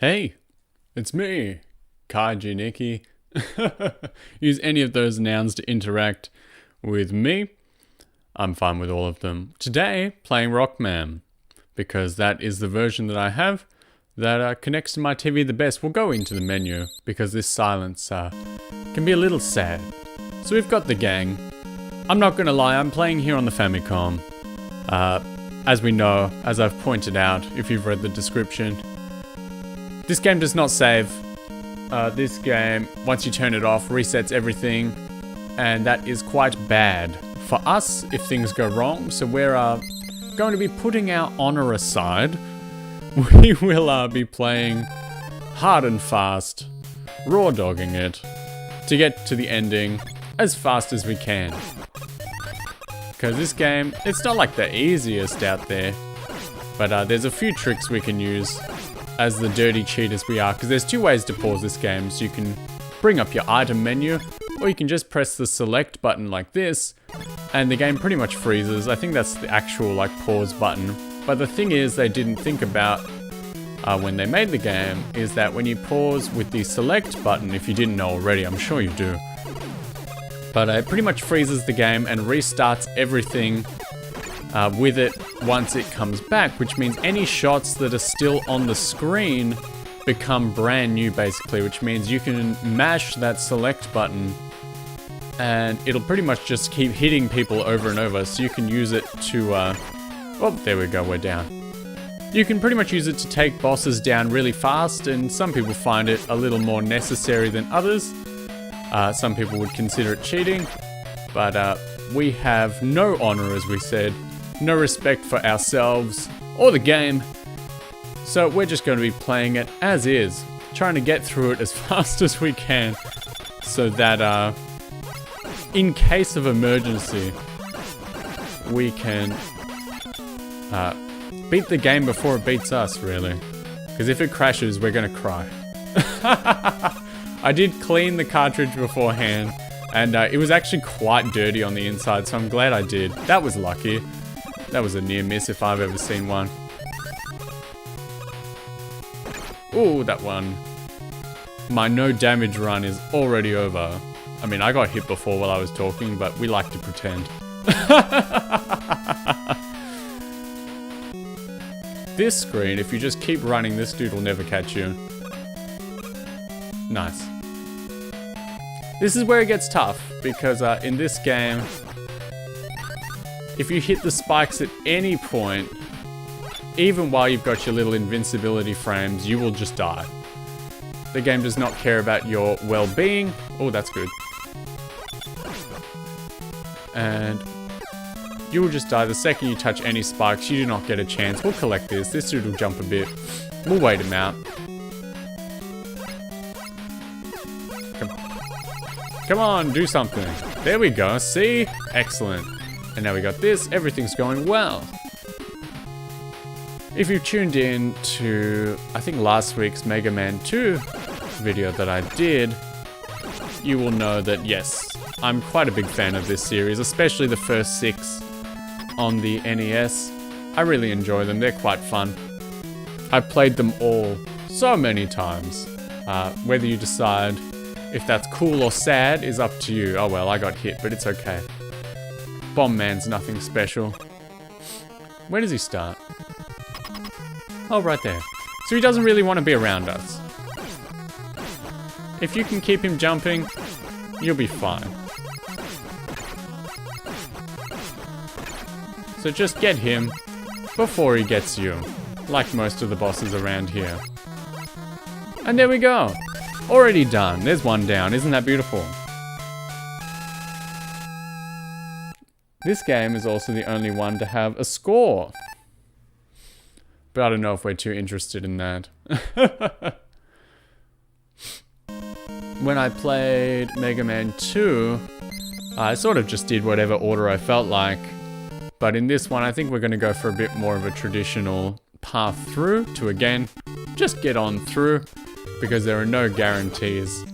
Hey, it's me, Kaiji Nikki. Use any of those nouns to interact with me. I'm fine with all of them. Today, playing Rockman, because that is the version that I have that connects to my TV the best. We'll go into the menu, because this silence can be a little sad. So we've got the gang. I'm not gonna lie, I'm playing here on the Famicom. As we know, as I've pointed out, if you've read the description, this game does not save. This game, once you turn it off, resets everything, and that is quite bad for us if things go wrong. So we're going to be putting our honor aside. We will be playing hard and fast, raw dogging it, to get to the ending as fast as we can. Because this game, it's not like the easiest out there, but there's a few tricks we can use as the dirty cheaters we are, because there's two ways to pause this game. So you can bring up your item menu, or you can just press the select button like this, and the game pretty much freezes. I think that's the actual like pause button. But the thing is, they didn't think about when they made the game, is that when you pause with the select button, if you didn't know already, I'm sure you do, but it pretty much freezes the game and restarts everything with it once it comes back, which means any shots that are still on the screen become brand new basically, which means you can mash that select button and it'll pretty much just keep hitting people over and over. So you can use it to, oh, there we go, we're down. You can pretty much use it to take bosses down really fast, and some people find it a little more necessary than others. Some people would consider it cheating, but we have no honor, as we said. No respect for ourselves or the game, so we're just going to be playing it as is, trying to get through it as fast as we can, so that in case of emergency we can beat the game before it beats us, really. Because if it crashes, we're gonna cry. I did clean the cartridge beforehand, and it was actually quite dirty on the inside, so I'm glad I did. That was lucky. That was a near miss if I've ever seen one. Ooh, that one. My no damage run is already over. I mean, I got hit before while I was talking, but we like to pretend. This screen, if you just keep running, this dude will never catch you. Nice. This is where it gets tough, because in this game, if you hit the spikes at any point, even while you've got your little invincibility frames, you will just die. The game does not care about your well-being. Oh, that's good. And you will just die the second you touch any spikes. You do not get a chance. We'll collect this. This dude will jump a bit. We'll wait him out. Come on, do something. There we go. See? Excellent. And now we got this. Everything's going well. If you've tuned in to, I think, last week's Mega Man 2 video that I did, you will know that, yes, I'm quite a big fan of this series, especially the first 6 on the NES. I really enjoy them. They're quite fun. I've played them all so many times. Whether you decide if that's cool or sad is up to you. Oh well, I got hit, but it's okay. Bomb Man's nothing special. Where does he start? Oh, right there. So he doesn't really want to be around us. If you can keep him jumping, you'll be fine. So just get him before he gets you, like most of the bosses around here. And there we go. Already done. There's one down. Isn't that beautiful? This game is also the only one to have a score. But I don't know if we're too interested in that. When I played Mega Man 2, I sort of just did whatever order I felt like. But in this one, I think we're going to go for a bit more of a traditional path through to, again, just get on through, because there are no guarantees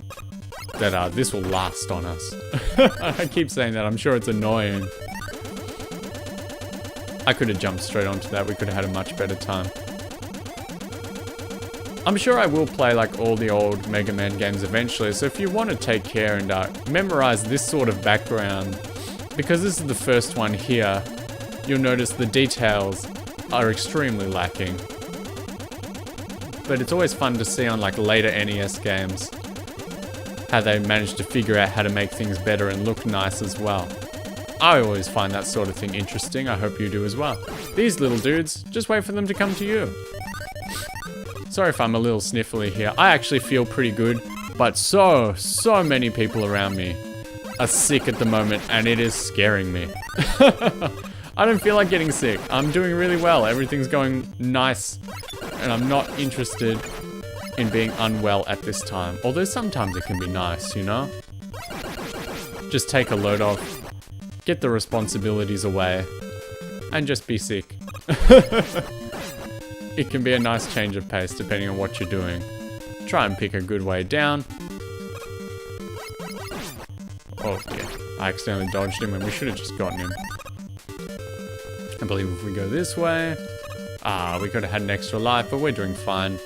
that this will last on us. I keep saying that. I'm sure it's annoying. I could have jumped straight onto that. We could have had a much better time. I'm sure I will play like all the old Mega Man games eventually, so if you want to take care and memorize this sort of background, because this is the first one here, you'll notice the details are extremely lacking. But it's always fun to see on like later NES games how they managed to figure out how to make things better and look nice as well. I always find that sort of thing interesting. I hope you do as well. These little dudes, just wait for them to come to you. Sorry if I'm a little sniffly here. I actually feel pretty good, but so many people around me are sick at the moment, and it is scaring me. I don't feel like getting sick. I'm doing really well. Everything's going nice, and I'm not interested in being unwell at this time. Although sometimes it can be nice, you know? Just take a load off, get the responsibilities away, and just be sick. It can be a nice change of pace depending on what you're doing. Try and pick a good way down. Oh dear, I accidentally dodged him when we should have just gotten him. I believe if we go this way... we could have had an extra life, but we're doing fine.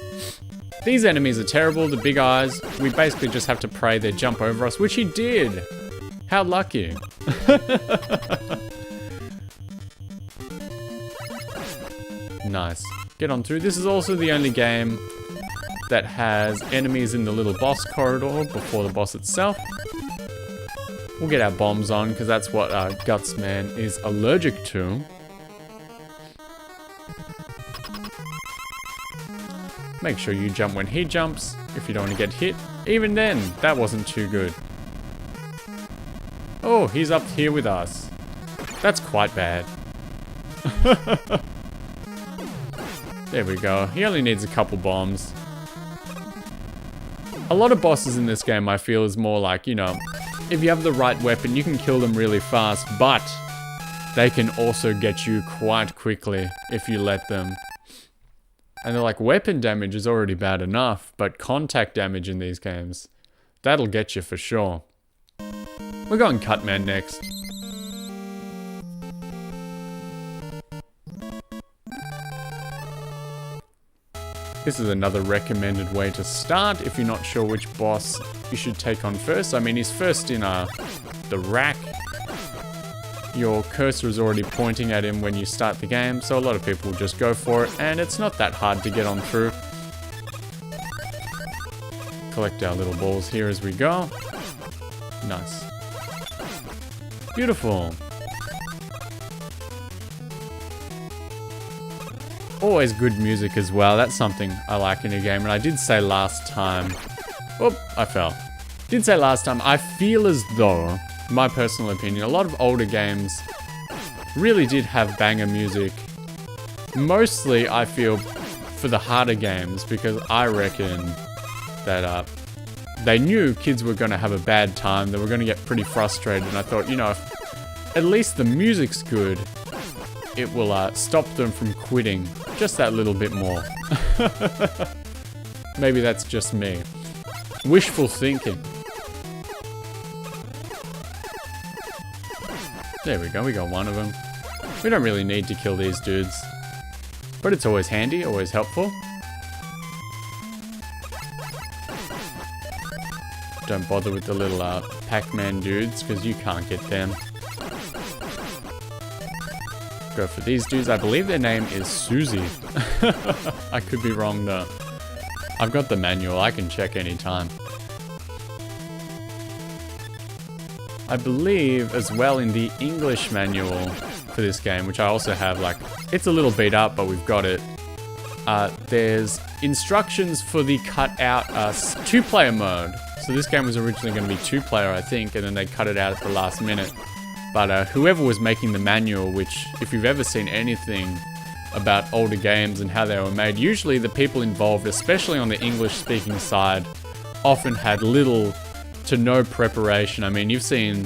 These enemies are terrible, the big eyes. We basically just have to pray they jump over us, which he did. How lucky. Nice. Get on through. This is also the only game that has enemies in the little boss corridor before the boss itself. We'll get our bombs on, because that's what Gutsman is allergic to. Make sure you jump when he jumps, if you don't want to get hit. Even then, that wasn't too good. Oh, he's up here with us. That's quite bad. There we go. He only needs a couple bombs. A lot of bosses in this game, I feel, is more like, you know, if you have the right weapon, you can kill them really fast, but they can also get you quite quickly if you let them. And they're like, weapon damage is already bad enough, but contact damage in these games, that'll get you for sure. We're going Cutman next. This is another recommended way to start if you're not sure which boss you should take on first. I mean, he's first in the rack. Your cursor is already pointing at him when you start the game, so a lot of people will just go for it, and it's not that hard to get on through. Collect our little balls here as we go. Nice. Beautiful. Always good music as well. That's something I like in a game. And I did say last time... Whoop, I fell. Did say last time, I feel as though, my personal opinion, a lot of older games really did have banger music. Mostly, I feel, for the harder games, because I reckon that they knew kids were going to have a bad time. They were going to get pretty frustrated. And I thought, you know, if at least the music's good, it will stop them from quitting just that little bit more. Maybe that's just me. Wishful thinking. There we go, we got one of them. We don't really need to kill these dudes, but it's always handy, always helpful. Don't bother with the little Pac-Man dudes, because you can't get them. Go for these dudes. I believe their name is Susie. I could be wrong though. I've got the manual, I can check anytime. I believe as well in the English manual for this game, which I also have, like, it's a little beat up, but we've got it. There's instructions for the cut out two-player mode. So this game was originally going to be two-player, I think, and then they cut it out at the last minute. But whoever was making the manual, which, if you've ever seen anything about older games and how they were made, usually the people involved, especially on the English-speaking side, often had little to no preparation. I mean, you've seen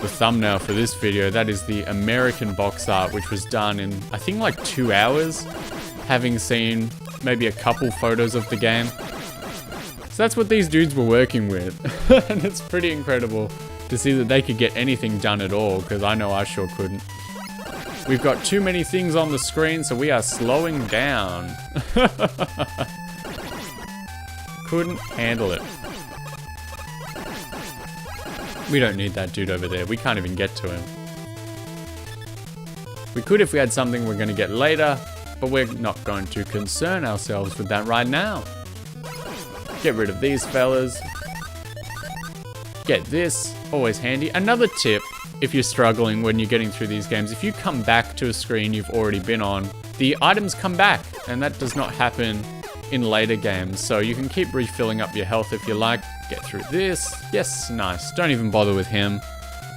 the thumbnail for this video. That is the American box art, which was done in, I think, like 2 hours, having seen maybe a couple photos of the game. So that's what these dudes were working with. And it's pretty incredible to see that they could get anything done at all, because I know I sure couldn't. We've got too many things on the screen, so we are slowing down. Couldn't handle it. We don't need that dude over there. We can't even get to him. We could if we had something we're going to get later, but we're not going to concern ourselves with that right now. Get rid of these fellas. Get this. Always handy. Another tip, if you're struggling when you're getting through these games, if you come back to a screen you've already been on, the items come back, and that does not happen in later games. So you can keep refilling up your health if you like. Get through this. Yes, nice. Don't even bother with him.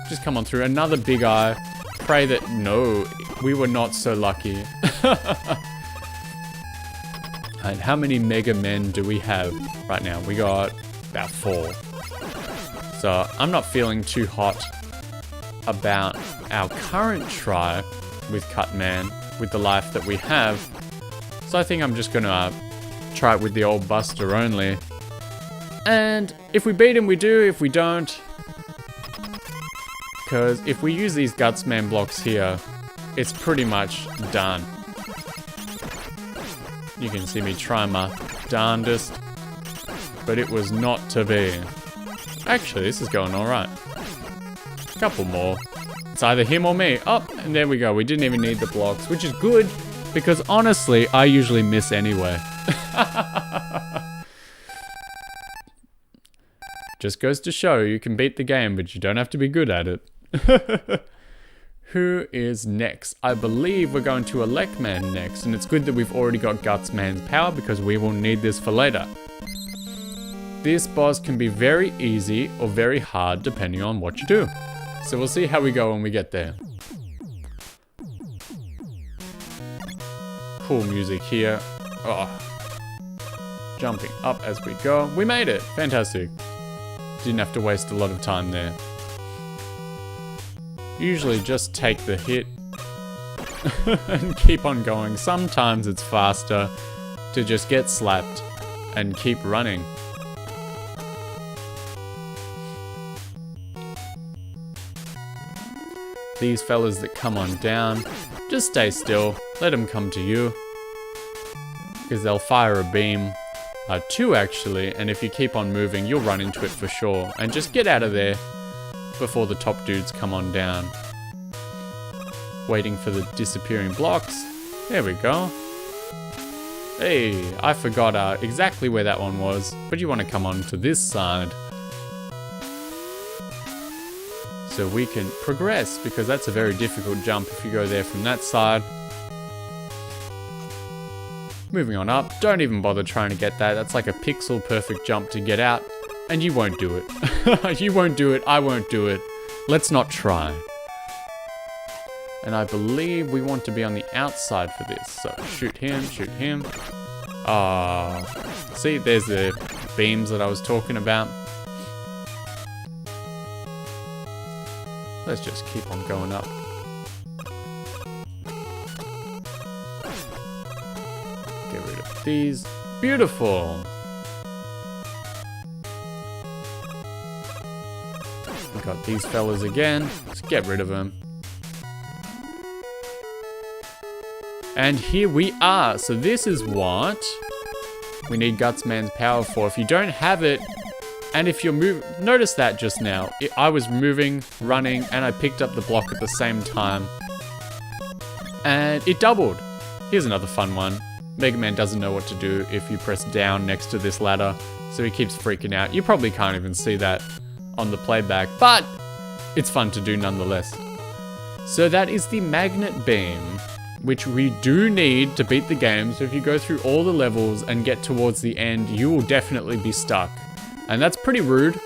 Just come on through. Another big eye. Pray that, no, we were not so lucky. And how many Mega Men do we have right now? We got about 4. So I'm not feeling too hot about our current try with Cutman, with the life that we have. So I think I'm just gonna try it with the old Buster only. And if we beat him, we do. If we don't, because if we use these Gutsman blocks here, it's pretty much done. You can see me try my darndest, but it was not to be. Actually, this is going alright. A couple more. It's either him or me. Oh, and there we go. We didn't even need the blocks, which is good, because honestly, I usually miss anyway. Just goes to show you can beat the game, but you don't have to be good at it. Who is next? I believe we're going to elect Man next, and it's good that we've already got Gutsman's power because we will need this for later. This boss can be very easy or very hard depending on what you do. So we'll see how we go when we get there. Cool music here. Oh. Jumping up as we go. We made it! Fantastic. Didn't have to waste a lot of time there. Usually just take the hit and keep on going. Sometimes it's faster to just get slapped and keep running. These fellas that come on down, just stay still, let them come to you, because they'll fire a beam, 2 actually, and if you keep on moving you'll run into it for sure, and just get out of there before the top dudes come on down. Waiting for the disappearing blocks. There we go. Hey, I forgot exactly where that one was, but you want to come on to this side so we can progress, because that's a very difficult jump if you go there from that side. Moving on up, don't even bother trying to get that. That's like a pixel perfect jump to get out, and you won't do it. You won't do it, I won't do it. Let's not try. And I believe we want to be on the outside for this. So shoot him, shoot him. See, there's the beams that I was talking about. Let's just keep on going up. Get rid of these. Beautiful. We got these fellas again. Let's get rid of them. And here we are. So this is what we need Gutsman's power for. If you don't have it, and if you're moving, notice that just now. I was moving, running, and I picked up the block at the same time. And it doubled. Here's another fun one. Mega Man doesn't know what to do if you press down next to this ladder, so he keeps freaking out. You probably can't even see that on the playback, but it's fun to do nonetheless. So that is the magnet beam, which we do need to beat the game. So if you go through all the levels and get towards the end, you will definitely be stuck. And that's pretty rude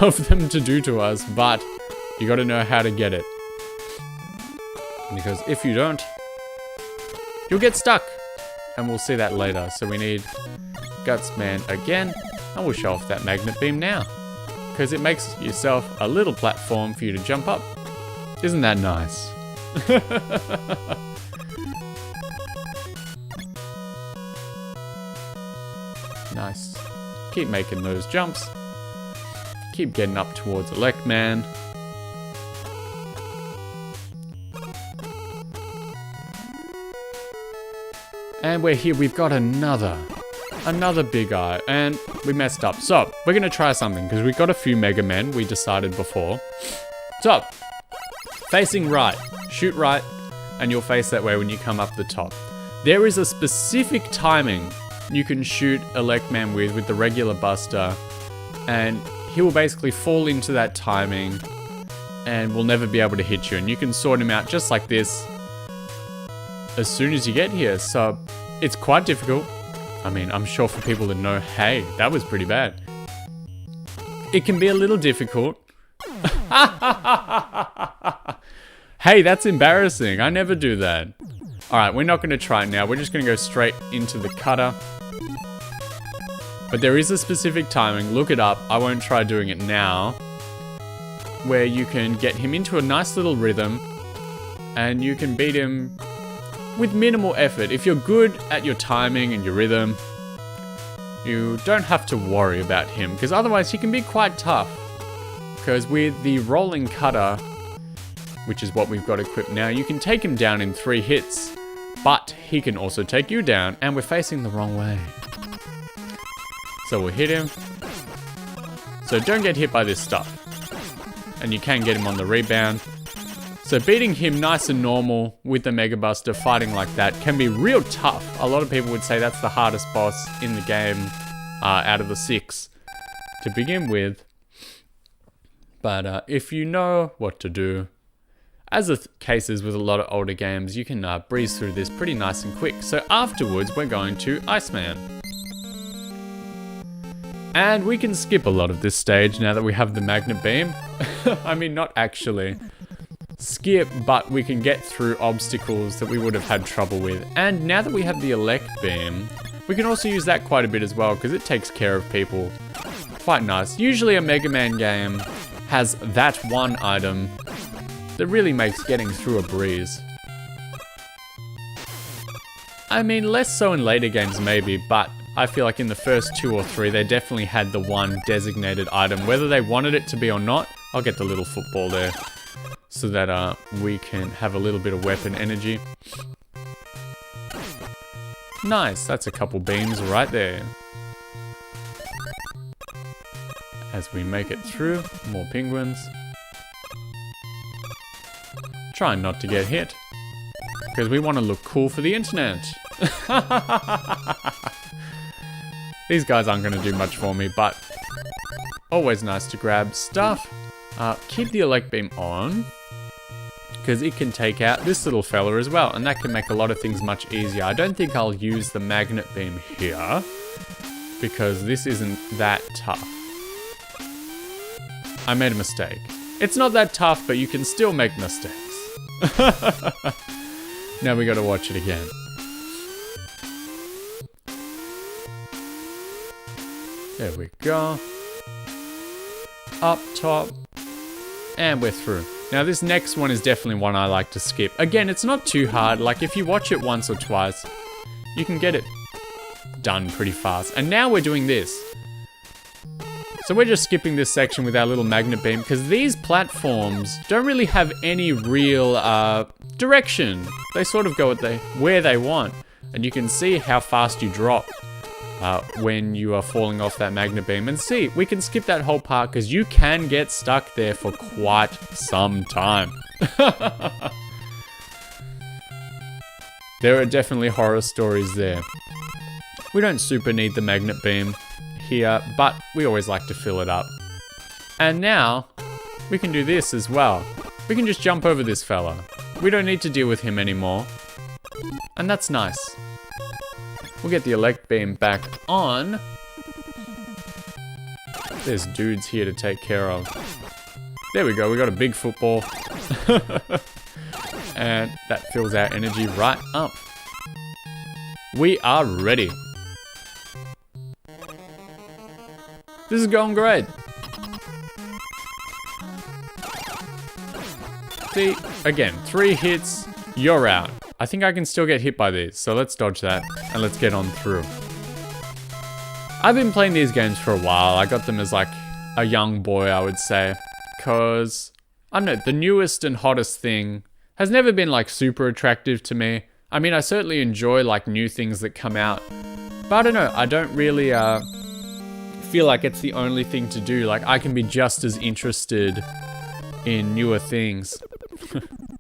of them to do to us, but you gotta know how to get it. Because if you don't, you'll get stuck. And we'll see that later. So we need Gutsman again, and we'll show off that magnet beam now, because it makes yourself a little platform for you to jump up. Isn't that nice? Nice. Keep making those jumps. Keep getting up towards Elect Man. And we're here. We've got another Another big eye, and we messed up. So, we're gonna try something, because we got a few Mega Men, we decided before. So, facing right, shoot right, and you'll face that way when you come up the top. There is a specific timing you can shoot Elect Man with the regular Buster, and he will basically fall into that timing, and will never be able to hit you, and you can sort him out just like this as soon as you get here. So, it's quite difficult. I mean, I'm sure for people that know, hey, that was pretty bad. It can be a little difficult. Hey, that's embarrassing. I never do that. Alright, we're not going to try it now. We're just going to go straight into the cutter. But there is a specific timing. Look it up. I won't try doing it now. Where you can get him into a nice little rhythm. And you can beat him with minimal effort. If you're good at your timing and your rhythm, you don't have to worry about him, because otherwise he can be quite tough. Because with the rolling cutter, which is what we've got equipped now, you can take him down in 3 hits, but he can also take you down, and we're facing the wrong way. So we'll hit him. So don't get hit by this stuff. And you can get him on the rebound. So beating him nice and normal with the Mega Buster, fighting like that, can be real tough. A lot of people would say that's the hardest boss in the game out of the 6 to begin with. But if you know what to do, as the case is with a lot of older games, you can breeze through this pretty nice and quick. So afterwards, we're going to Iceman. And we can skip a lot of this stage now that we have the Magnet Beam. I mean, not actually skip, but we can get through obstacles that we would have had trouble with. And now that we have the Elect Beam, we can also use that quite a bit as well, because it takes care of people quite nice. Usually a Mega Man game has that one item that really makes getting through a breeze. I mean, less so in later games maybe, but I feel like in the first 2 or 3 they definitely had the one designated item. Whether they wanted it to be or not, I'll get the little football there, so that we can have a little bit of weapon energy. Nice, that's a couple beams right there. As we make it through, more penguins. Try not to get hit, because we want to look cool for the internet. These guys aren't going to do much for me, but always nice to grab stuff. Keep the Elect Beam on, because it can take out this little fella as well, and that can make a lot of things much easier. I don't think I'll use the Magnet Beam here, because this isn't that tough. I made a mistake. It's not that tough, but you can still make mistakes. Now we gotta watch it again. There we go. Up top. And we're through. Now this next one is definitely one I like to skip. Again, it's not too hard. Like if you watch it once or twice, you can get it done pretty fast. And now we're doing this. So we're just skipping this section with our little Magnet Beam, because these platforms don't really have any real direction. They sort of go where they want. And you can see how fast you drop when you are falling off that Magnet Beam. And see, we can skip that whole part, because you can get stuck there for quite some time. There are definitely horror stories there. We don't super need the Magnet Beam here, but we always like to fill it up. And now we can do this as well. We can just jump over this fella. We don't need to deal with him anymore, and that's nice. We'll get the Elect Beam back on. There's dudes here to take care of. There we go, we got a big football. And that fills our energy right up. We are ready. This is going great. See, again, 3 hits, you're out. I think I can still get hit by these, so let's dodge that and let's get on through. I've been playing these games for a while. I got them as like a young boy, I would say, because I don't know, the newest and hottest thing has never been like super attractive to me. I mean, I certainly enjoy like new things that come out, But I don't know, I don't really feel like it's the only thing to do. Like, I can be just as interested in newer things.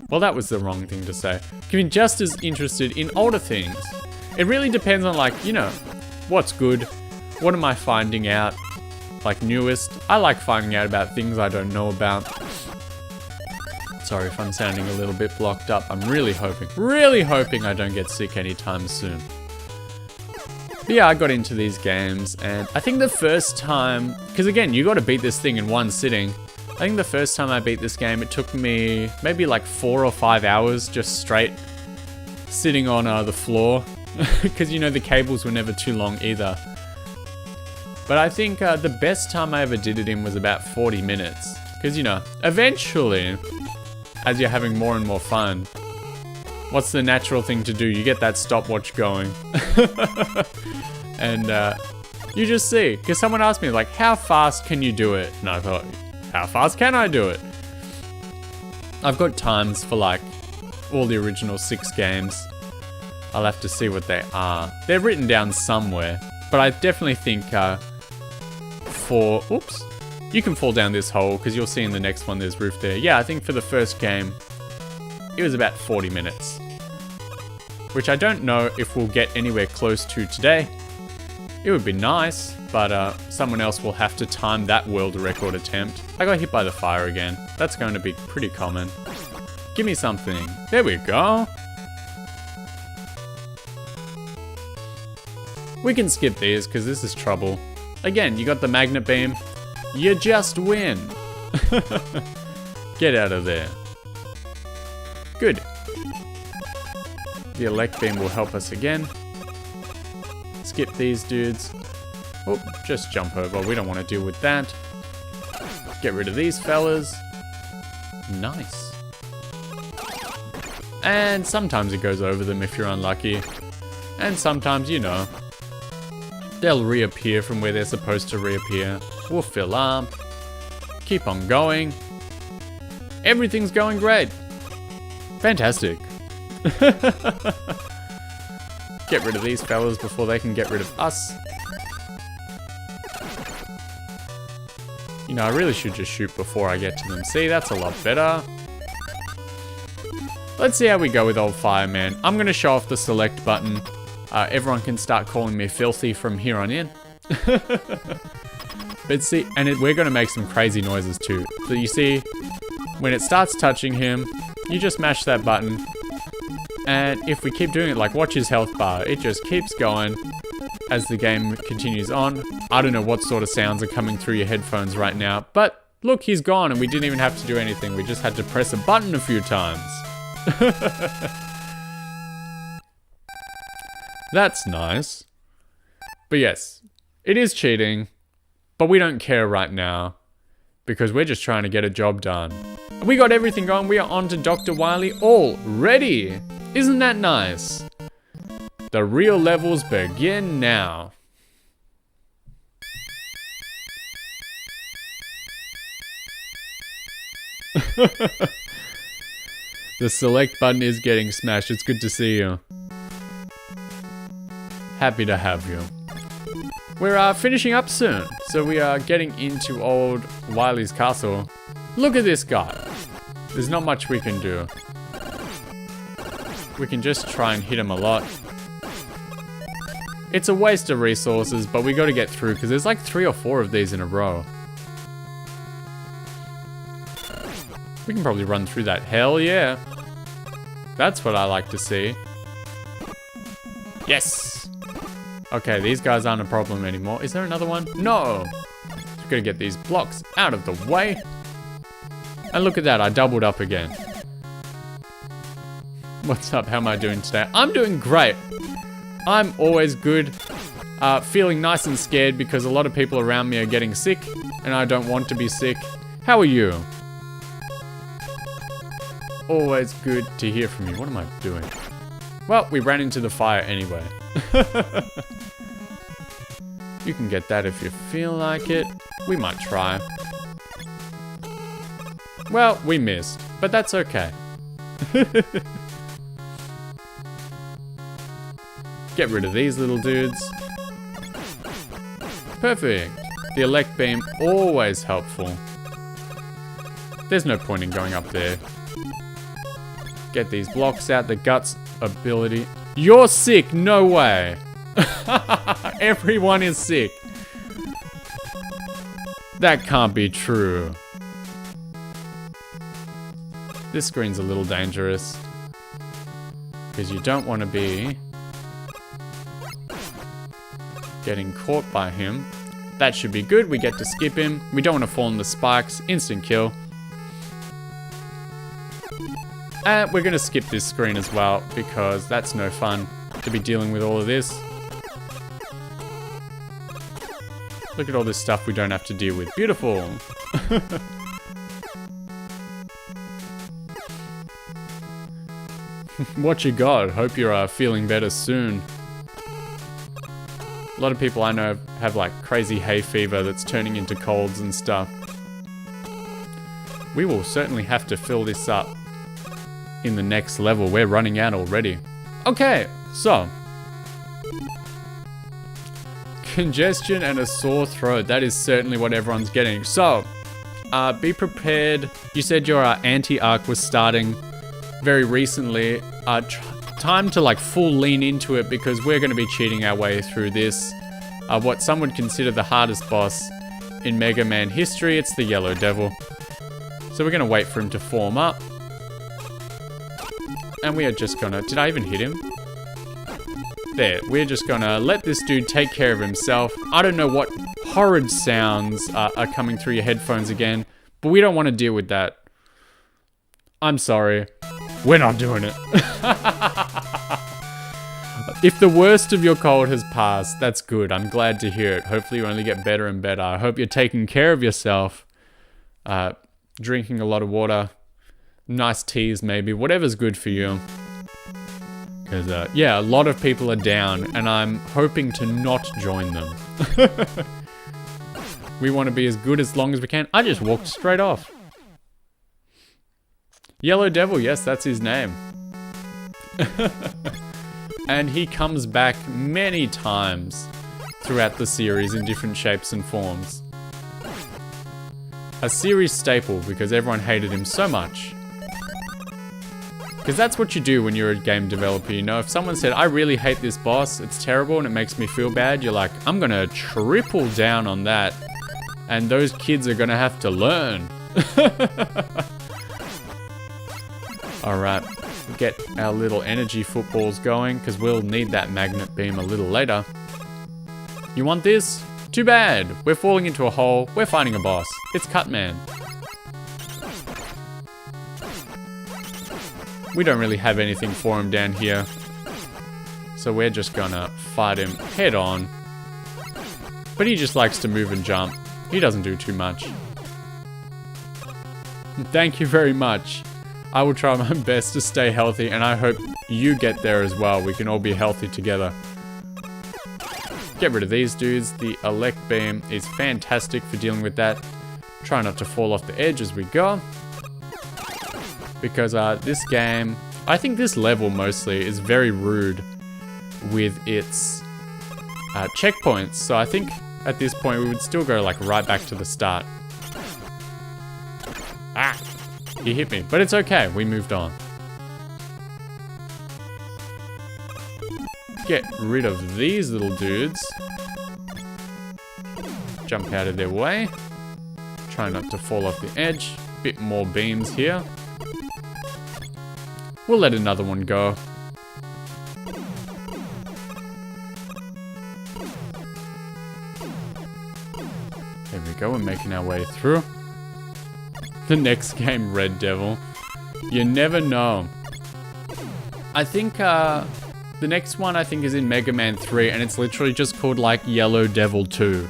Well, that was the wrong thing to say. Can be just as interested in older things. It really depends on, like, you know, what's good. What am I finding out? Like, newest. I like finding out about things I don't know about. Sorry if I'm sounding a little bit blocked up. I'm really hoping I don't get sick anytime soon. But yeah, I got into these games, and I think the first time, because again, you got to beat this thing in one sitting. I think the first time I beat this game, it took me maybe like 4 or 5 hours just straight sitting on the floor, because you know the cables were never too long either. But I think the best time I ever did it in was about 40 minutes, because you know, eventually, as you're having more and more fun, what's the natural thing to do? You get that stopwatch going. And you just see. Because someone asked me, like, how fast can you do it? And I thought, how fast can I do it? I've got times for, like, all the original 6 games. I'll have to see what they are. They're written down somewhere. But I definitely think for... Oops. You can fall down this hole, because you'll see in the next one there's roof there. Yeah, I think for the first game, it was about 40 minutes. Which I don't know if we'll get anywhere close to today. It would be nice, but someone else will have to time that world record attempt. I got hit by the fire again. That's going to be pretty common. Give me something. There we go. We can skip these, because this is trouble. Again, you got the magnet beam. You just win. Get out of there. Good. The elect beam will help us again. Skip these dudes. Oh, just jump over. We don't want to deal with that. Get rid of these fellas. Nice. And sometimes it goes over them if you're unlucky. And sometimes, you know, they'll reappear from where they're supposed to reappear. We'll fill up. Keep on going. Everything's going great. Fantastic. Get rid of these fellas before they can get rid of us. You know, I really should just shoot before I get to them. See, that's a lot better. Let's see how we go with old Fireman. I'm going to show off the select button. Everyone can start calling me filthy from here on in. But see, and we're going to make some crazy noises too. So you see, when it starts touching him, you just mash that button. And if we keep doing it, like watch his health bar, it just keeps going as the game continues on. I don't know what sort of sounds are coming through your headphones right now, but look, he's gone and we didn't even have to do anything. We just had to press a button a few times. That's nice. But yes, it is cheating, but we don't care right now because we're just trying to get a job done. We got everything going. We are on to Dr. Wily already. Isn't that nice? The real levels begin now. The select button is getting smashed. It's good to see you. Happy to have you. We're finishing up soon, so we are getting into old Wily's castle. Look at this guy. There's not much we can do. We can just try and hit him a lot. It's a waste of resources, but we got to get through because there's like 3 or 4 of these in a row. We can probably run through that. Hell yeah. That's what I like to see. Yes. Okay, these guys aren't a problem anymore. Is there another one? No. Just gotta get these blocks out of the way. And look at that, I doubled up again. What's up? How am I doing today? I'm doing great. I'm always good. Feeling nice and scared because a lot of people around me are getting sick and I don't want to be sick. How are you? Always good to hear from you. What am I doing? Well, we ran into the fire anyway. You can get that if you feel like it. We might try. Well, we missed, but that's okay. Get rid of these little dudes. Perfect. The elect beam, always helpful. There's no point in going up there. Get these blocks out, the guts ability. You're sick, no way. Everyone is sick. That can't be true. This screen's a little dangerous. Because you don't want to be getting caught by him. That should be good. We get to skip him. We don't want to fall in the spikes. Instant kill. And we're going to skip this screen as well because that's no fun to be dealing with all of this. Look at all this stuff we don't have to deal with. Beautiful. What you got? Hope you're feeling better soon. A lot of people I know have like crazy hay fever that's turning into colds and stuff. We will certainly have to fill this up in the next level. We're running out already. Okay, so. Congestion and a sore throat. That is certainly what everyone's getting. So, be prepared. You said your anti-arc was starting very recently. Time to like full lean into it because we're going to be cheating our way through this. What some would consider the hardest boss in Mega Man history. It's the Yellow Devil. So we're going to wait for him to form up. And we are just going to... Did I even hit him? There. We're just going to let this dude take care of himself. I don't know what horrid sounds are coming through your headphones again. But we don't want to deal with that. I'm sorry. We're not doing it. If the worst of your cold has passed, that's good. I'm glad to hear it. Hopefully you only get better and better. I hope you're taking care of yourself. Drinking a lot of water. Nice teas maybe. Whatever's good for you. Because, yeah, a lot of people are down. And I'm hoping to not join them. We want to be as good as long as we can. I just walked straight off. Yellow Devil, yes, that's his name. And he comes back many times throughout the series in different shapes and forms. A series staple because everyone hated him so much. Because that's what you do when you're a game developer, you know? If someone said, I really hate this boss, it's terrible and it makes me feel bad, you're like, I'm gonna triple down on that. And those kids are gonna have to learn. Alright, get our little energy footballs going, because we'll need that magnet beam a little later. You want this? Too bad! We're falling into a hole, we're fighting a boss. It's Cutman. We don't really have anything for him down here. So we're just gonna fight him head on. But he just likes to move and jump. He doesn't do too much. Thank you very much. I will try my best to stay healthy, and I hope you get there as well. We can all be healthy together. Get rid of these dudes. The elect beam is fantastic for dealing with that. Try not to fall off the edge as we go. Because this game, I think this level mostly is very rude with its checkpoints. So I think at this point we would still go like right back to the start. Ah! He hit me, but it's okay. We moved on. Get rid of these little dudes. Jump out of their way. Try not to fall off the edge. Bit more beams here. We'll let another one go. There we go. We're making our way through. The next game, Red Devil. You never know. I think the next one I think is in Mega Man 3 and it's literally just called like Yellow Devil 2.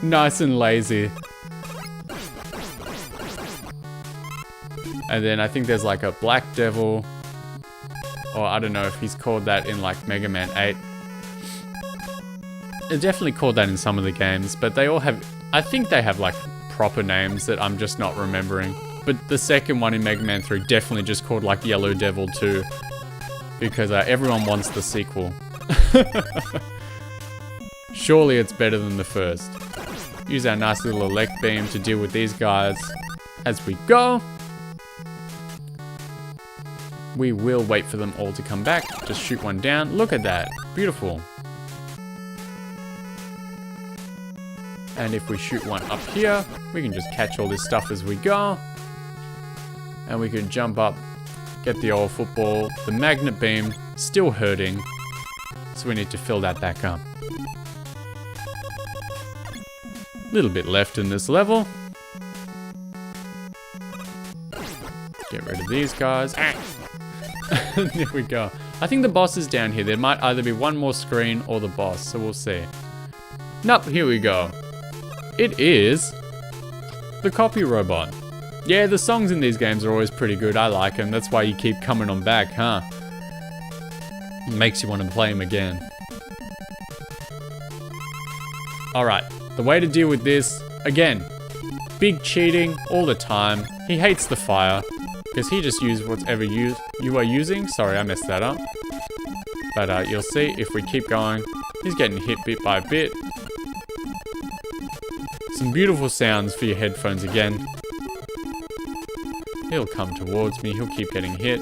Nice and lazy. And then I think there's like a Black Devil. Or I don't know if he's called that in like Mega Man 8. They're definitely called that in some of the games, but they all have, I think they have like proper names that I'm just not remembering. But the second one in Mega Man 3 definitely just called like Yellow Devil 2. Because everyone wants the sequel. Surely it's better than the first. Use our nice little elect beam to deal with these guys as we go. We will wait for them all to come back. Just shoot one down. Look at that. Beautiful. And if we shoot one up here, we can just catch all this stuff as we go. And we can jump up, get the old football. The magnet beam still hurting, so we need to fill that back up. Little bit left in this level. Get rid of these guys. There we go. I think the boss is down here. There might either be one more screen or the boss, so we'll see. Nope, here we go. It is the copy robot. Yeah, the songs in these games are always pretty good. I like them. That's why you keep coming on back, huh? It makes you want to play them again. Alright, the way to deal with this, again, big cheating all the time. He hates the fire, because he just used whatever you are using. Sorry, I messed that up. But you'll see, if we keep going, he's getting hit bit by bit. Some beautiful sounds for your headphones again. He'll come towards me, he'll keep getting hit.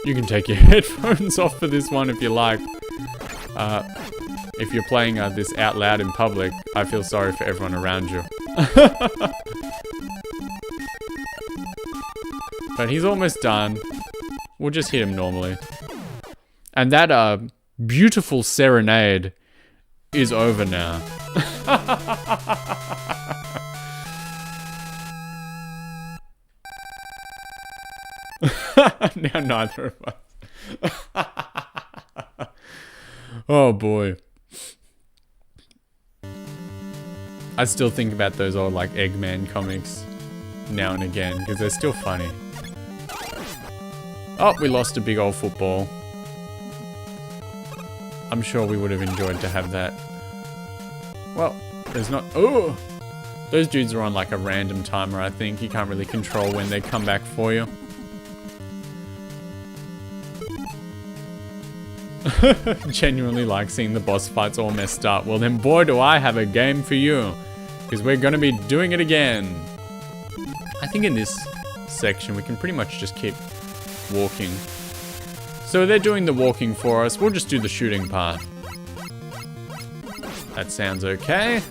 You can take your headphones off for this one if you like. If you're playing this out loud in public, I feel sorry for everyone around you. But he's almost done. We'll just hit him normally. And that beautiful serenade is over now. Now neither of us. Oh boy. I still think about those old like Eggman comics now and again because they're still funny. Oh, we lost a big old football. I'm sure we would have enjoyed to have that. Well, there's not... Oh! Those dudes are on like a random timer, I think. You can't really control when they come back for you. Genuinely like seeing the boss fights all messed up. Well then, boy, do I have a game for you. Because we're going to be doing it again. I think in this section we can pretty much just keep walking. So they're doing the walking for us. We'll just do the shooting part. That sounds okay.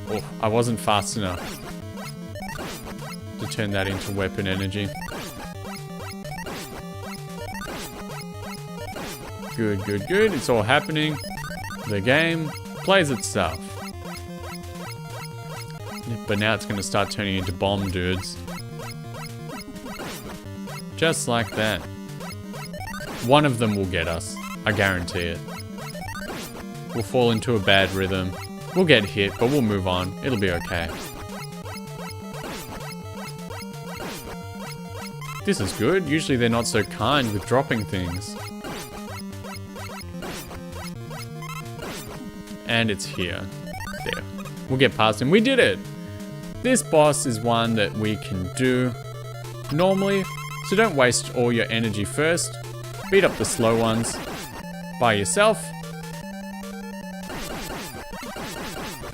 Oh, I wasn't fast enough to turn that into weapon energy. Good, good, good. It's all happening. The game plays itself. But now it's going to start turning into bomb dudes. Just like that. One of them will get us. I guarantee it. We'll fall into a bad rhythm. We'll get hit, but we'll move on. It'll be okay. This is good. Usually they're not so kind with dropping things. And it's here. There. We'll get past him. We did it! This boss is one that we can do normally, so don't waste all your energy first. Beat up the slow ones by yourself.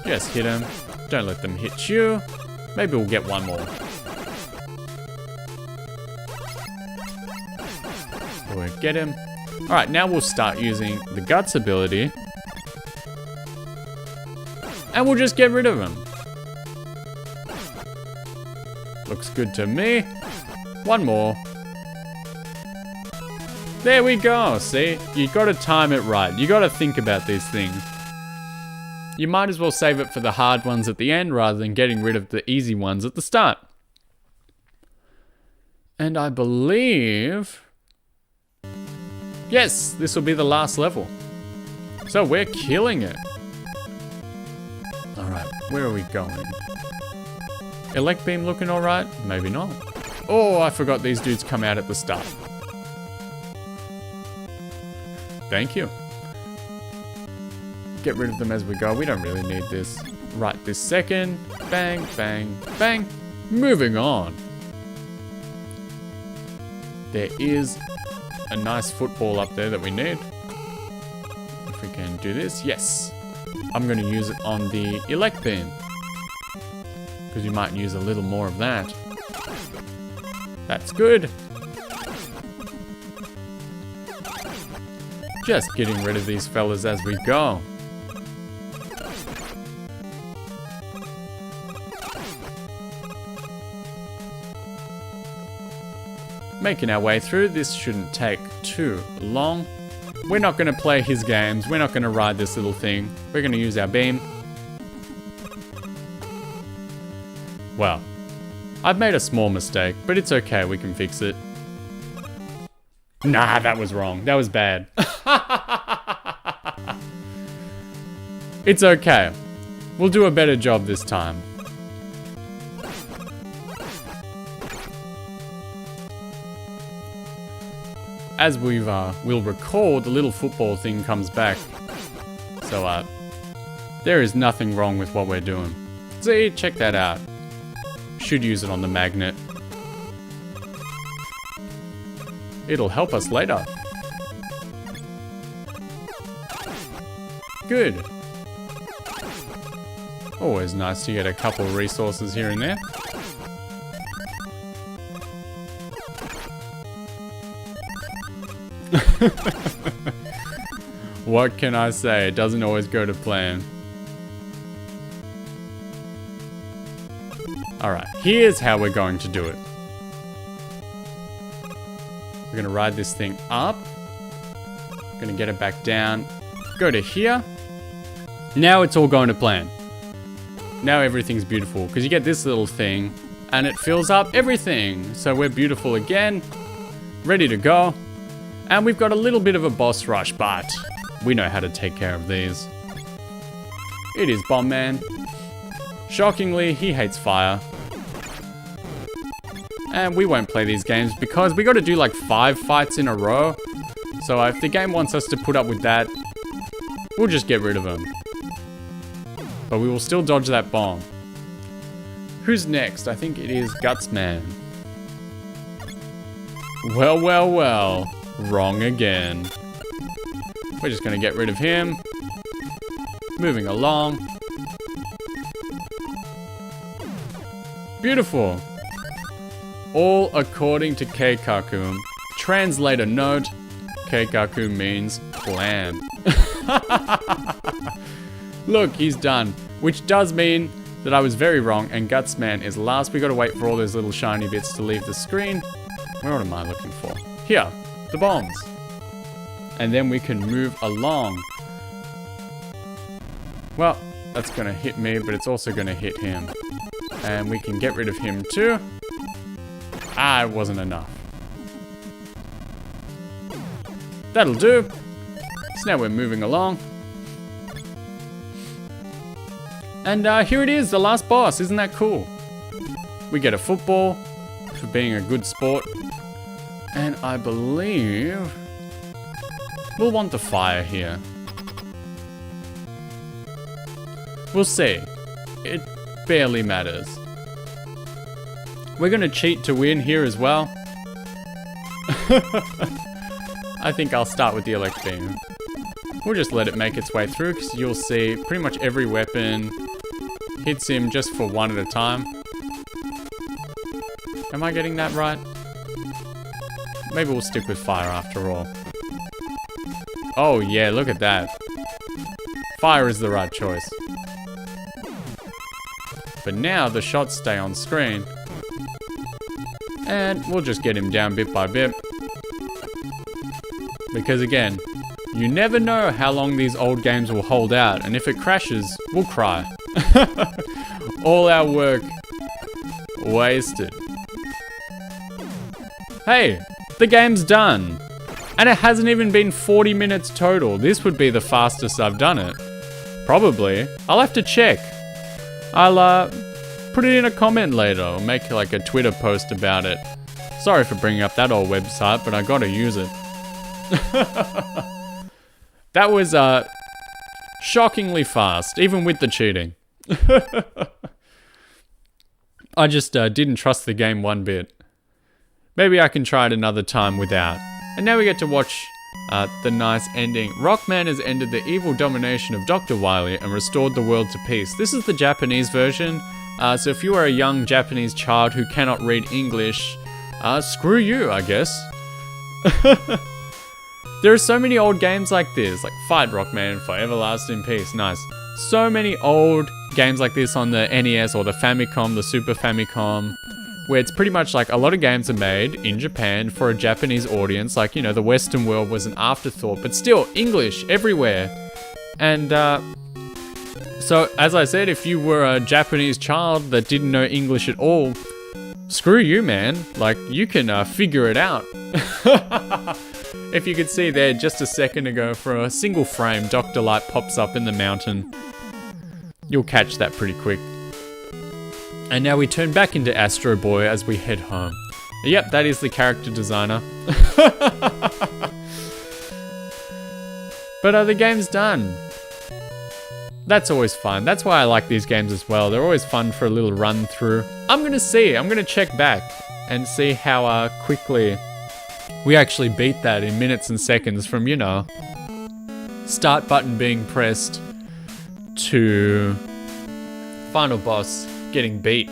Just hit them. Don't let them hit you. Maybe we'll get one more. We'll get him. Alright, now we'll start using the Guts ability. And we'll just get rid of him. Looks good to me. One more. There we go, see? You gotta time it right. You gotta think about these things. You might as well save it for the hard ones at the end rather than getting rid of the easy ones at the start. And I believe... Yes, this will be the last level. So we're killing it. Alright, where are we going? Elect beam looking alright? Maybe not. Oh, I forgot these dudes come out at the start. Thank you. Get rid of them as we go. We don't really need this right this second. Bang, bang, bang. Moving on. There is a nice football up there that we need. if we can do this. Yes. I'm going to use it on the elect beam. Because you might use a little more of that. That's good. Just getting rid of these fellas as we go. Making our way through. This shouldn't take too long. We're not going to play his games. We're not going to ride this little thing. We're going to use our beam. Well, I've made a small mistake, but it's okay. We can fix it. Nah, that was wrong. That was bad. It's okay. We'll do a better job this time. As we'll recall, the little football thing comes back. So, there is nothing wrong with what we're doing. See, check that out. Should use it on the magnet. It'll help us later. Good. Always nice to get a couple resources here and there. What can I say? It doesn't always go to plan. Alright, here's how we're going to do it. We're going to ride this thing up. Going to get it back down. Go to here. Now it's all going to plan. Now everything's beautiful because you get this little thing and it fills up everything. So we're beautiful again. Ready to go. And we've got a little bit of a boss rush, but we know how to take care of these. It is Bomb Man. Shockingly, he hates fire. And we won't play these games because we got to do like 5 fights in a row. So if the game wants us to put up with that, we'll just get rid of him. But we will still dodge that bomb. Who's next? I think it is Gutsman. Well, well, well. Wrong again. We're just going to get rid of him. Moving along. Beautiful. All according to Capcom. Translator note. Capcom means plan. Look, he's done. Which does mean that I was very wrong and Gutsman is last. We got to wait for all those little shiny bits to leave the screen. Where am I looking for? Here. The bombs. And then we can move along. Well, that's going to hit me, but it's also going to hit him. And we can get rid of him too. Ah, it wasn't enough. That'll do. So now we're moving along. And here it is, the last boss. Isn't that cool? We get a football for being a good sport. And I believe we'll want the fire here. We'll see. It barely matters. We're going to cheat to win here as well. I think I'll start with the elect beam. We'll just let it make its way through because you'll see pretty much every weapon hits him just for one at a time. Am I getting that right? Maybe we'll stick with fire after all. Oh yeah, look at that. Fire is the right choice. But now the shots stay on screen. And we'll just get him down bit by bit. Because again, you never know how long these old games will hold out. And if it crashes, we'll cry. All our work wasted. Hey! The game's done. And it hasn't even been 40 minutes total. This would be the fastest I've done it. Probably. I'll have to check. I'll put it in a comment later or make like a Twitter post about it. Sorry for bringing up that old website, but I gotta use it. That was shockingly fast, even with the cheating. I just didn't trust the game one bit. Maybe I can try it another time without. And now we get to watch the nice ending. Rockman has ended the evil domination of Dr. Wily and restored the world to peace. This is the Japanese version. So if you are a young Japanese child who cannot read English, screw you, I guess. There are so many old games like this, like Fight Rockman for Everlasting Peace. Nice. So many old games like this on the NES or the Famicom, the Super Famicom, where it's pretty much like a lot of games are made in Japan for a Japanese audience. Like, you know, the Western world was an afterthought, but still English everywhere. And so, as I said, if you were a Japanese child that didn't know English at all, screw you, man. Like, you can figure it out. If you could see there just a second ago, for a single frame, Dr. Light pops up in the mountain. You'll catch that pretty quick. And now we turn back into Astro Boy as we head home. Yep, that is the character designer. But the game's done. That's always fun. That's why I like these games as well. They're always fun for a little run through. I'm gonna check back and see how quickly we actually beat that in minutes and seconds from, you know, start button being pressed to final boss getting beat.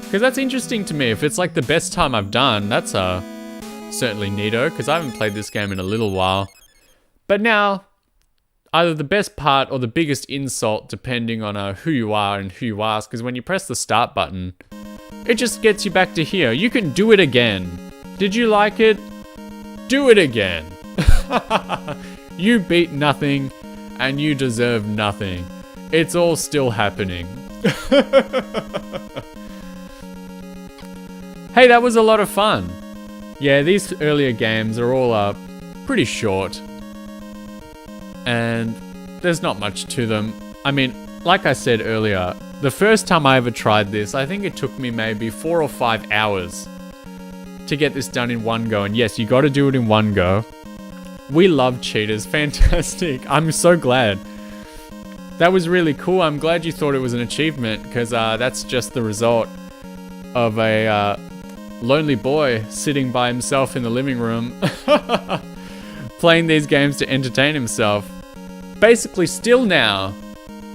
Because that's interesting to me. If it's like the best time I've done, that's certainly neato, because I haven't played this game in a little while. But now, either the best part or the biggest insult, depending on who you are and who you ask, because when you press the start button, it just gets you back to here. You can do it again. Did you like it? Do it again. You beat nothing, and you deserve nothing. It's all still happening. Hey, that was a lot of fun. Yeah, these earlier games are all pretty short. And there's not much to them. I mean, like I said earlier, the first time I ever tried this, I think it took me maybe 4 or 5 hours to get this done in one go. And yes, you gotta do it in one go. We love cheaters. Fantastic. I'm so glad. That was really cool. I'm glad you thought it was an achievement, because that's just the result of a lonely boy sitting by himself in the living room playing these games to entertain himself. Basically still now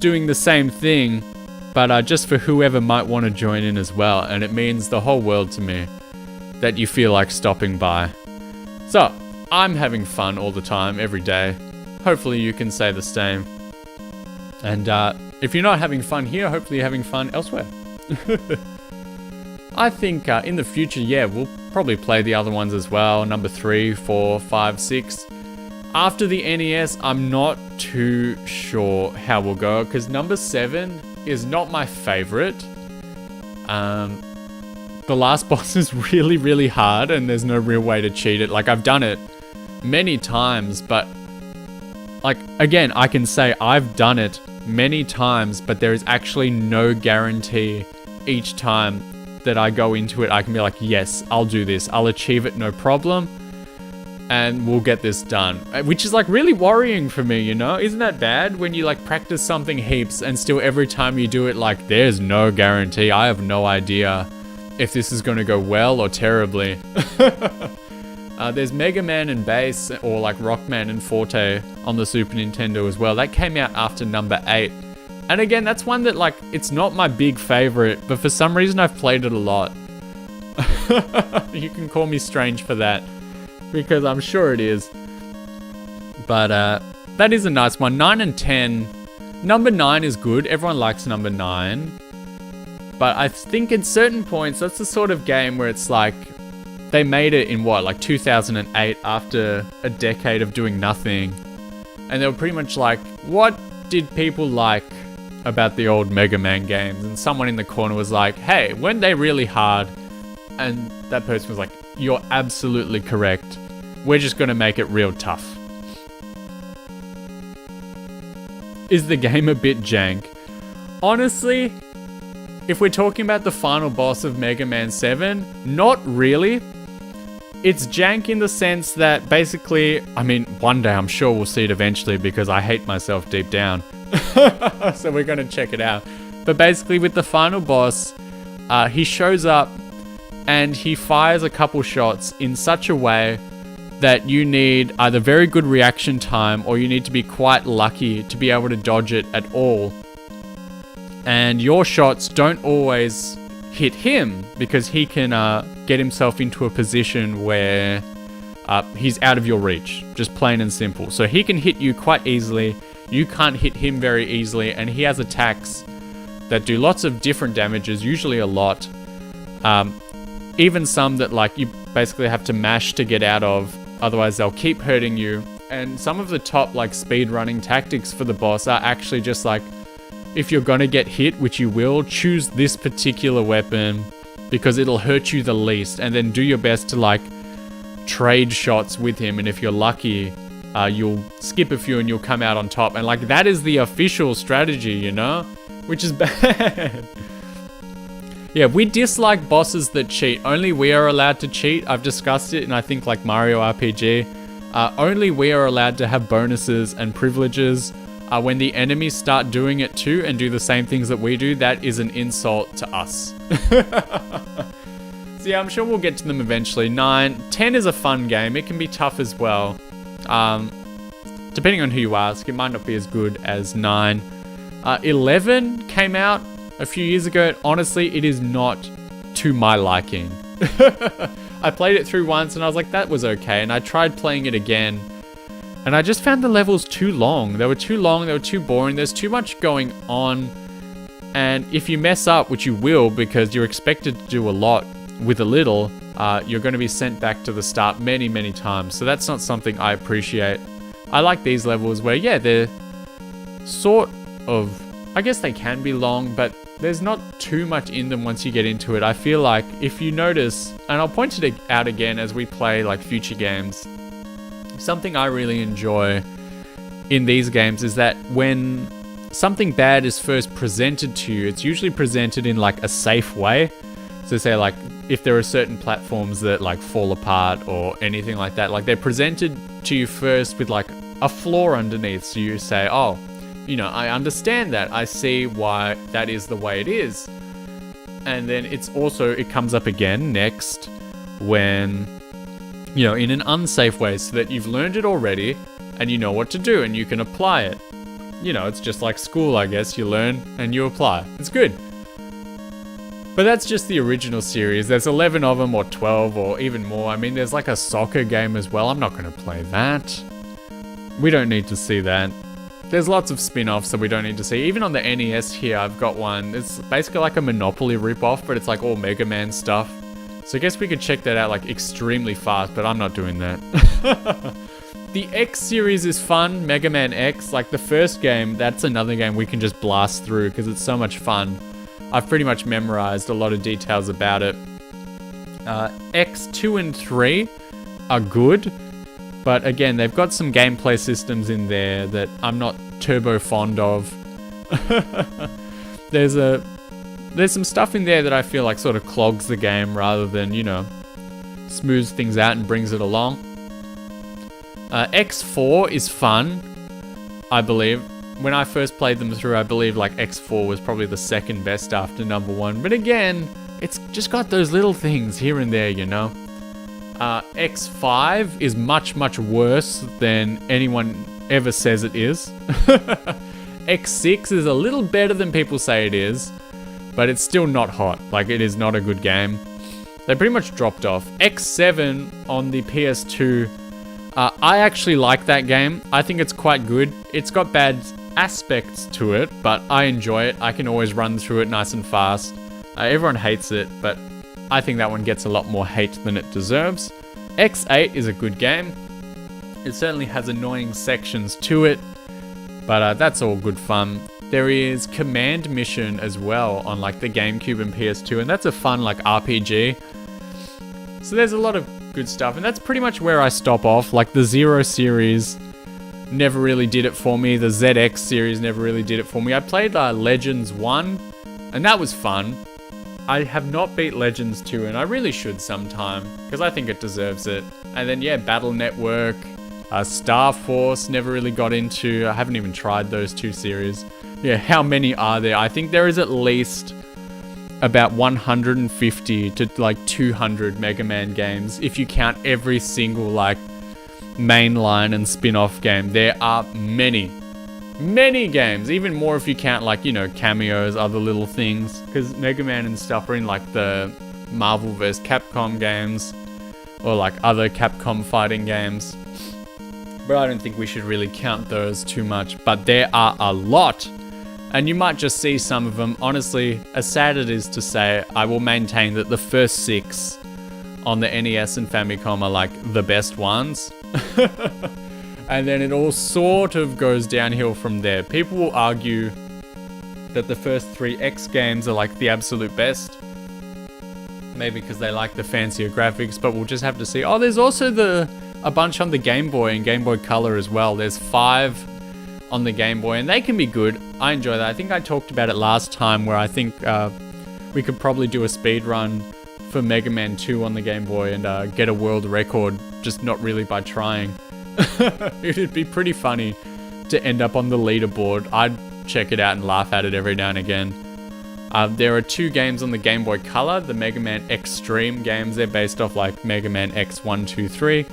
doing the same thing, but just for whoever might want to join in as well. And it means the whole world to me that you feel like stopping by. So, I'm having fun all the time, every day. Hopefully you can say the same. And if you're not having fun here, hopefully you're having fun elsewhere. I think in the future, yeah, we'll probably play the other ones as well. Number 3, 4, 5, 6. After the NES, I'm not too sure how we'll go, because number 7 is not my favorite. The last boss is really, really hard, and there's no real way to cheat it. Like, I've done it many times, but like, again, I can say I've done it many times, but there is actually no guarantee each time that I go into it. I can be like, yes, I'll do this. I'll achieve it, no problem. And we'll get this done. Which is like really worrying for me, you know? Isn't that bad when you like practice something heaps and still every time you do it, like, there's no guarantee. I have no idea if this is going to go well or terribly. There's Mega Man and Bass, or like Rockman and Forte on the Super Nintendo as well. That came out after number 8. And again, that's one that, like, it's not my big favorite, but for some reason I've played it a lot. You can call me strange for that, because I'm sure it is. But that is a nice one. 9 and 10. Number 9 is good. Everyone likes number 9. But I think at certain points, that's the sort of game where it's like, they made it in what, like 2008, after a decade of doing nothing. And they were pretty much like, what did people like about the old Mega Man games? And someone in the corner was like, hey, weren't they really hard? And that person was like, you're absolutely correct. We're just gonna make it real tough. Is the game a bit jank? Honestly, if we're talking about the final boss of Mega Man 7, not really. It's jank in the sense that basically, I mean, one day I'm sure we'll see it eventually, because I hate myself deep down. So we're gonna check it out. But basically with the final boss, he shows up and he fires a couple shots in such a way that you need either very good reaction time or you need to be quite lucky to be able to dodge it at all. And your shots don't always hit him because he can get himself into a position where he's out of your reach, just plain and simple. So he can hit you quite easily, you can't hit him very easily, and he has attacks that do lots of different damages, usually a lot. Even some that like you basically have to mash to get out of, otherwise they'll keep hurting you. And some of the top like speed running tactics for the boss are actually just like, if you're gonna get hit, which you will, choose this particular weapon because it'll hurt you the least, and then do your best to like trade shots with him, and if you're lucky, you'll skip a few and you'll come out on top. And like that is the official strategy, you know, which is bad. Yeah, we dislike bosses that cheat. Only we are allowed to cheat. I've discussed it, and I think like Mario RPG, only we are allowed to have bonuses and privileges. When the enemies start doing it too and do the same things that we do, that is an insult to us. So yeah, I'm sure we'll get to them eventually. 9, 10 is a fun game. It can be tough as well. Depending on who you ask, it might not be as good as 9. 11 came out a few years ago. Honestly, it is not to my liking. I played it through once and I was like, that was okay. And I tried playing it again, and I just found the levels too long. They were too long, they were too boring. There's too much going on. And if you mess up, which you will because you're expected to do a lot with a little, you're going to be sent back to the start many, many times. So that's not something I appreciate. I like these levels where, yeah, they're sort of, I guess they can be long, but there's not too much in them once you get into it. I feel like if you notice, and I'll point it out again as we play like future games, something I really enjoy in these games is that when something bad is first presented to you, it's usually presented in like a safe way. So say like if there are certain platforms that like fall apart or anything like that, like they're presented to you first with like a floor underneath. So you say, oh, you know, I understand that. I see why that is the way it is. And then it's also, it comes up again next when, you know, in an unsafe way, so that you've learned it already and you know what to do and you can apply it. You know, it's just like school, I guess. You learn and you apply. It's good. But that's just the original series. There's 11 of them, or 12, or even more. I mean, there's like a soccer game as well. I'm not going to play that. We don't need to see that. There's lots of spin-offs that we don't need to see. Even on the NES here, I've got one. It's basically like a Monopoly rip-off, but it's like all Mega Man stuff. So I guess we could check that out like extremely fast, but I'm not doing that. The X series is fun. Mega Man X, like the first game, that's another game we can just blast through because it's so much fun. I've pretty much memorized a lot of details about it. X 2 and 3 are good, but again, they've got some gameplay systems in there that I'm not turbo fond of. There's some stuff in there that I feel like sort of clogs the game rather than, you know, smooths things out and brings it along. X4 is fun, I believe. When I first played them through, I believe like X4 was probably the second best after number 1. But again, it's just got those little things here and there, you know. X5 is much, much worse than anyone ever says it is. X6 is a little better than people say it is, but it's still not hot. Like, it is not a good game. They pretty much dropped off. X7 on the PS2, I actually like that game. I think it's quite good. It's got bad aspects to it, but I enjoy it. I can always run through it nice and fast. Everyone hates it, but I think that one gets a lot more hate than it deserves. X8 is a good game. It certainly has annoying sections to it, but that's all good fun. There is Command Mission as well on like the GameCube and PS2, and that's a fun like RPG. So there's a lot of good stuff, and that's pretty much where I stop off. Like the Zero series never really did it for me. The ZX series never really did it for me. I played Legends 1, and that was fun. I have not beat Legends 2, and I really should sometime, because I think it deserves it. And then, yeah, Battle Network, Star Force, never really got into. I haven't even tried those 2 series. Yeah, how many are there? I think there is at least about 150 to like 200 Mega Man games, if you count every single like mainline and spin-off game. There are many games, even more if you count like, cameos, other little things, because Mega Man and stuff are in like the Marvel vs. Capcom games or like other Capcom fighting games. But I don't think we should really count those too much. But there are a lot. And you might just see some of them. Honestly, as sad it is to say, I will maintain that the first 6 on the NES and Famicom are like the best ones. And then it all sort of goes downhill from there. People will argue that the first 3 X games are like the absolute best. Maybe because they like the fancier graphics, but we'll just have to see. Oh, there's also a bunch on the Game Boy and Game Boy Color as well. There's 5 on the Game Boy, and they can be good. I enjoy that. I think I talked about it last time, where I think we could probably do a speed run for Mega Man 2 on the Game Boy and get a world record, just not really by trying. It'd be pretty funny to end up on the leaderboard. I'd check it out and laugh at it every now and again. There are 2 games on the Game Boy Color, the Mega Man Extreme games. They're based off like Mega Man X1, 2, 3.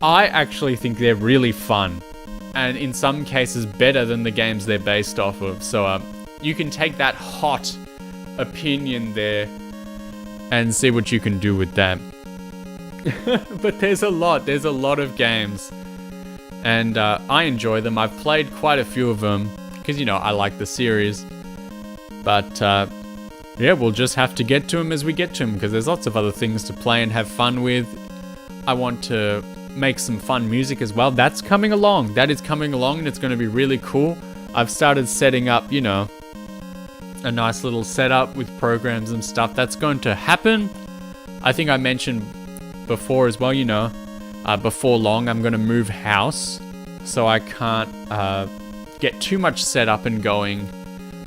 I actually think they're really fun, and in some cases better than the games they're based off of. So you can take that hot opinion there and see what you can do with that. But there's a lot of games, and I enjoy them. I've played quite a few of them because I like the series. But yeah, we'll just have to get to them as we get to them, because there's lots of other things to play and have fun with. I want to make some fun music as well. That's coming along. That is coming along, and it's going to be really cool. I've started setting up, a nice little setup with programs and stuff. That's going to happen. I think I mentioned before as well, before long I'm going to move house, so I can't get too much set up and going.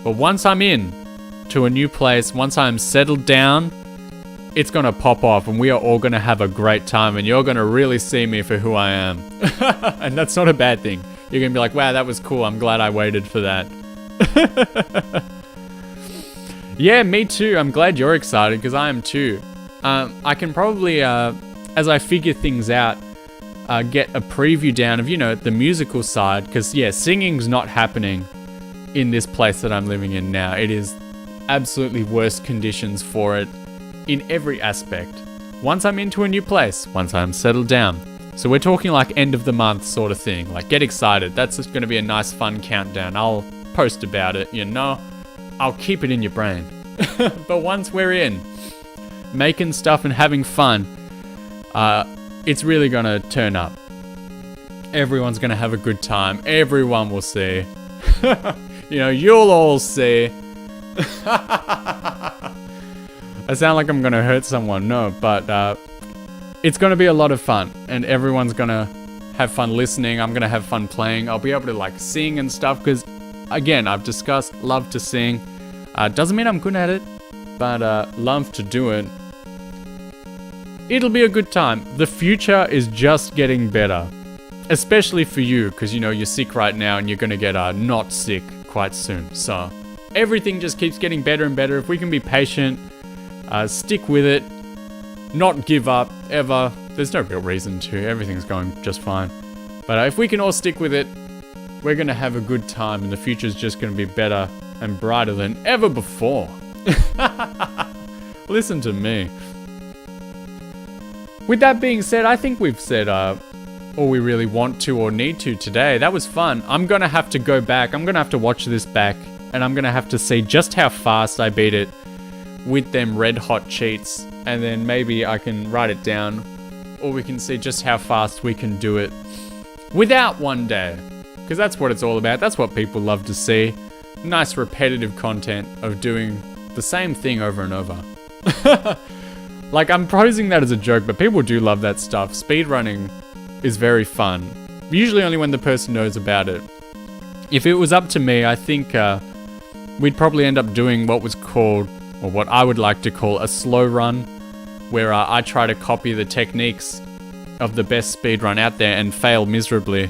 But once I'm in to a new place, once I'm settled down, it's going to pop off, and we are all going to have a great time, and you're going to really see me for who I am. And that's not a bad thing. You're going to be like, wow, that was cool. I'm glad I waited for that. Yeah, me too. I'm glad you're excited, because I am too. I can probably, as I figure things out, get a preview down of, the musical side, because, yeah, singing's not happening in this place that I'm living in now. It is absolutely worse conditions for it in every aspect. Once I'm into a new place, once I'm settled down. So we're talking like end of the month sort of thing. Like, get excited. That's just going to be a nice fun countdown. I'll post about it, I'll keep it in your brain. But once we're in, making stuff and having fun, it's really going to turn up. Everyone's going to have a good time. Everyone will see. You'll all see. I sound like I'm going to hurt someone. No, but it's going to be a lot of fun, and everyone's going to have fun listening. I'm going to have fun playing. I'll be able to sing and stuff, because again, I've discussed, love to sing. Doesn't mean I'm good at it, but love to do it. It'll be a good time. The future is just getting better, especially for you, because you're sick right now, and you're going to get not sick quite soon. So everything just keeps getting better and better. If we can be patient, stick with it, not give up ever. There's no real reason to. Everything's going just fine. But if we can all stick with it, we're going to have a good time, and the future's just going to be better and brighter than ever before. Listen to me. With that being said, I think we've said all we really want to or need to today. That was fun. I'm going to have to go back. I'm going to have to watch this back, and I'm going to have to see just how fast I beat it with them red hot cheats, and then maybe I can write it down, or we can see just how fast we can do it without one day, because that's what it's all about. That's what people love to see. Nice repetitive content of doing the same thing over and over. I'm posing that as a joke, but people do love that stuff. Speedrunning is very fun. Usually only when the person knows about it. If it was up to me, I think we'd probably end up doing what was called, or what I would like to call, a slow run, where I try to copy the techniques of the best speedrun out there and fail miserably,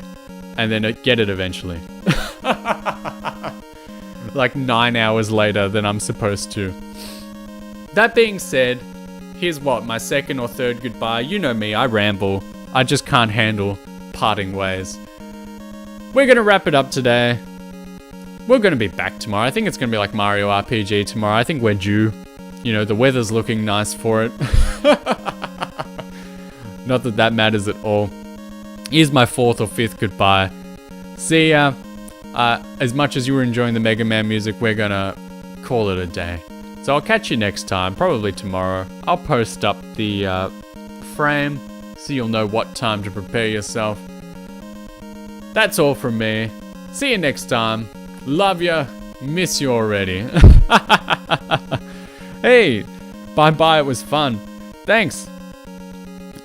and then get it eventually. 9 hours later than I'm supposed to. That being said, here's my second or third goodbye. You know me, I ramble. I just can't handle parting ways. We're going to wrap it up today. We're going to be back tomorrow. I think it's going to be like Mario RPG tomorrow. I think we're due. You know, the weather's looking nice for it. Not that that matters at all. Here's my 4th or 5th goodbye. See ya. As much as you were enjoying the Mega Man music, we're going to call it a day. So I'll catch you next time, probably tomorrow. I'll post up the frame so you'll know what time to prepare yourself. That's all from me. See you next time. Love ya. Miss you already. Hey, bye-bye. It was fun. Thanks.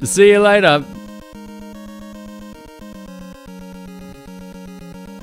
See you later.